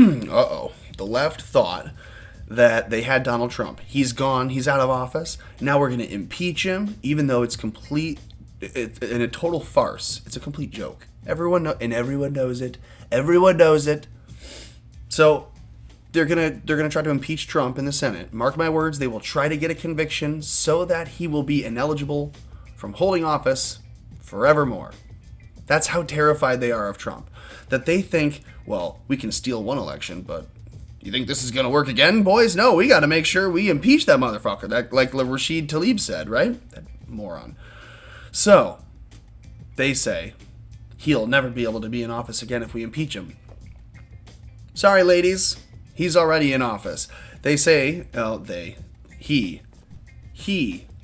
Uh-oh. The left thought that they had Donald Trump. He's gone. He's out of office. Now we're going to impeach him, even though it's in a total farce. It's a complete joke. Everyone knows it. Everyone knows it. So they're gonna try to impeach Trump in the Senate. Mark my words, they will try to get a conviction so that he will be ineligible from holding office forevermore. That's how terrified they are of Trump. That they think, well, we can steal one election, but you think this is going to work again, boys? No, we got to make sure we impeach that motherfucker. That, like Rashid Tlaib said, right? That moron. So, they say he'll never be able to be in office again if we impeach him. Sorry, ladies. He's already in office. They say, he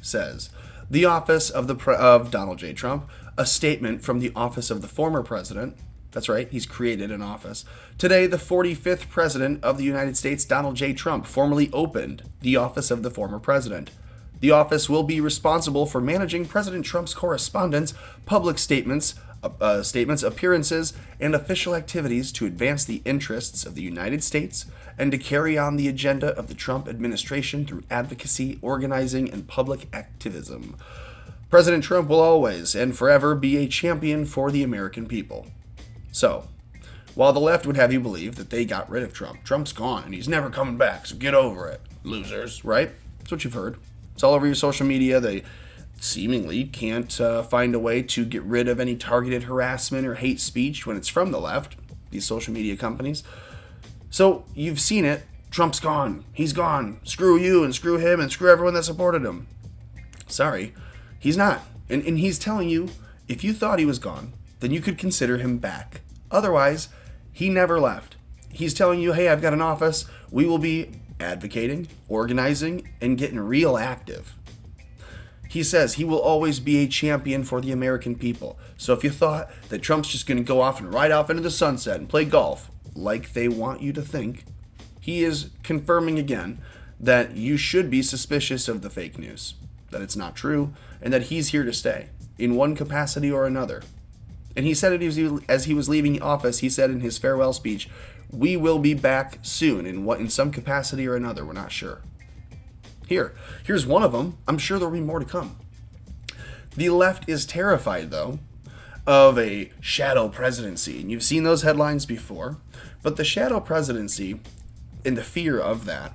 says, the office of Donald J. Trump, a statement from the office of the former president. That's right, he's created an office. Today, the 45th president of the United States, Donald J. Trump, formally opened the office of the former president. The office will be responsible for managing President Trump's correspondence, public statements, appearances, and official activities to advance the interests of the United States and to carry on the agenda of the Trump administration through advocacy, organizing, and public activism. President Trump will always and forever be a champion for the American people. So, while the left would have you believe that they got rid of Trump, Trump's gone and he's never coming back, so get over it, losers, right? That's what you've heard. It's all over your social media. They seemingly can't find a way to get rid of any targeted harassment or hate speech when it's from the left, these social media companies. So, you've seen it. Trump's gone. He's gone. Screw you and screw him and screw everyone that supported him. Sorry, he's not. And he's telling you, if you thought he was gone, then you could consider him back. Otherwise, he never left. He's telling you, hey, I've got an office. We will be advocating, organizing, and getting real active. He says he will always be a champion for the American people. So if you thought that Trump's just going to go off and ride off into the sunset and play golf, like they want you to think, he is confirming again that you should be suspicious of the fake news, that it's not true, and that he's here to stay, in one capacity or another. And he said it as he was leaving office. He said in his farewell speech, "We will be back soon in some capacity or another. We're not sure." Here's one of them. I'm sure there'll be more to come. The left is terrified, though, of a shadow presidency. And you've seen those headlines before. But the shadow presidency and the fear of that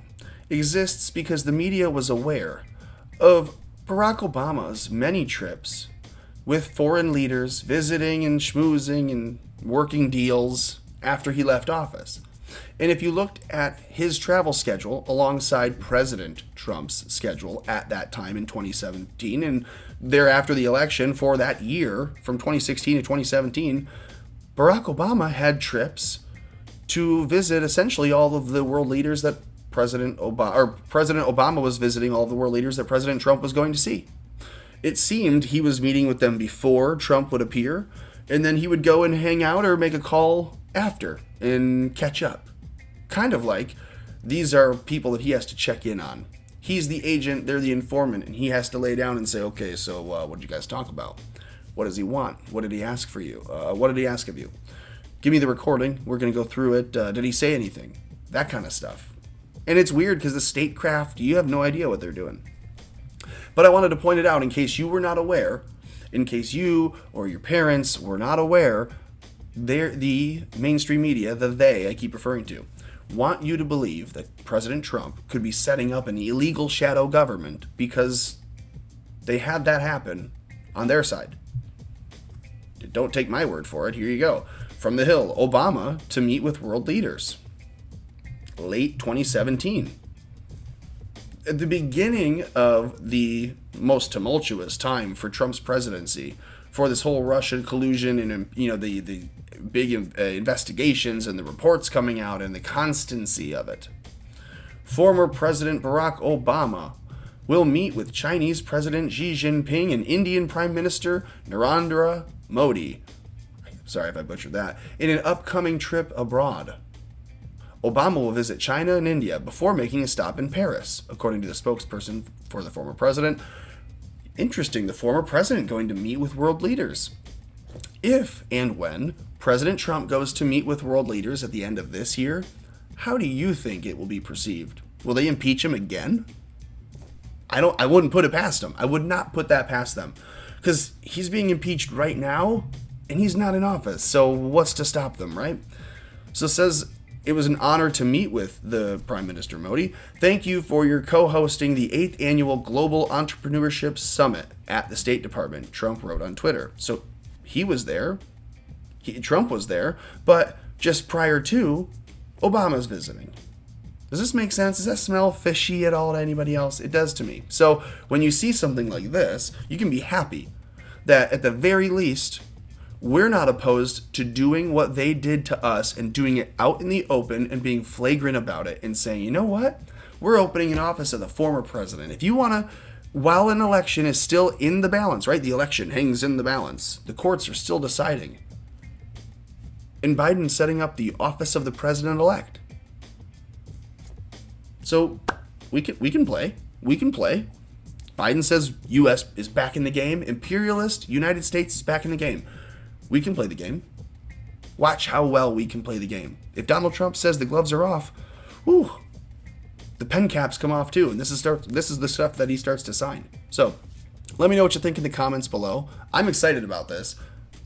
exists because the media was aware of Barack Obama's many trips with foreign leaders visiting and schmoozing and working deals after he left office. And if you looked at his travel schedule alongside President Trump's schedule at that time in 2017 and thereafter the election for that year from 2016 to 2017, Barack Obama had trips to visit essentially all of the world leaders that President Obama was visiting all of the world leaders that President Trump was going to see. It seemed he was meeting with them before Trump would appear, and then he would go and hang out or make a call after and catch up. Kind of like these are people that he has to check in on. He's the agent, they're the informant, and he has to lay down and say, okay, so what did you guys talk about? What does he want? What did he ask for you? What did he ask of you? Give me the recording. We're going to go through it. Did he say anything? That kind of stuff. And it's weird because the statecraft, you have no idea what they're doing. But I wanted to point it out in case you were not aware, in case you or your parents were not aware, the mainstream media, I keep referring to, want you to believe that President Trump could be setting up an illegal shadow government because they had that happen on their side. Don't take my word for it. Here you go. From the Hill, Obama to meet with world leaders. Late 2017. At the beginning of the most tumultuous time for Trump's presidency, for this whole Russian collusion and the big investigations and the reports coming out and the constancy of it, former President Barack Obama will meet with Chinese President Xi Jinping and Indian Prime Minister Narendra Modi. Sorry if I butchered that. In an upcoming trip abroad. Obama will visit China and India before making a stop in Paris, according to the spokesperson for the former president. Interesting, the former president going to meet with world leaders. If and when President Trump goes to meet with world leaders at the end of this year, How do you think it will be perceived? Will they impeach him again? I wouldn't put it past them. I would not put that past them. Because he's being impeached right now, and he's not in office. So what's to stop them, right? So it says, it was an honor to meet with the Prime Minister Modi. Thank you for your co-hosting the 8th Annual Global Entrepreneurship Summit at the State Department, Trump wrote on Twitter. So he was there. Trump was there. But just prior to, Obama's visiting. Does this make sense? Does that smell fishy at all to anybody else? It does to me. So when you see something like this, you can be happy that at the very least, we're not opposed to doing what they did to us and doing it out in the open and being flagrant about it and saying, you know what? We're opening an office of the former president. If you want to, while an election is still in the balance, right? The election hangs in the balance. The courts are still deciding. And Biden's setting up the office of the president-elect. So we can play. We can play. Biden says U.S. is back in the game. Imperialist United States is back in the game. We can play the game. Watch how well we can play the game. If Donald Trump says the gloves are off, whew, the pen caps come off too. And this is the stuff that he starts to sign. So let me know what you think in the comments below. I'm excited about this.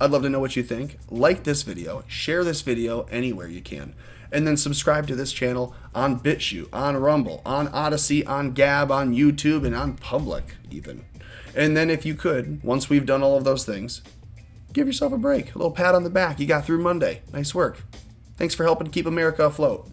I'd love to know what you think. Like this video, share this video anywhere you can, and then subscribe to this channel on BitChute, on Rumble, on Odyssey, on Gab, on YouTube, and on Public even. And then if you could, once we've done all of those things, give yourself a break, a little pat on the back. You got through Monday. Nice work. Thanks for helping keep America afloat.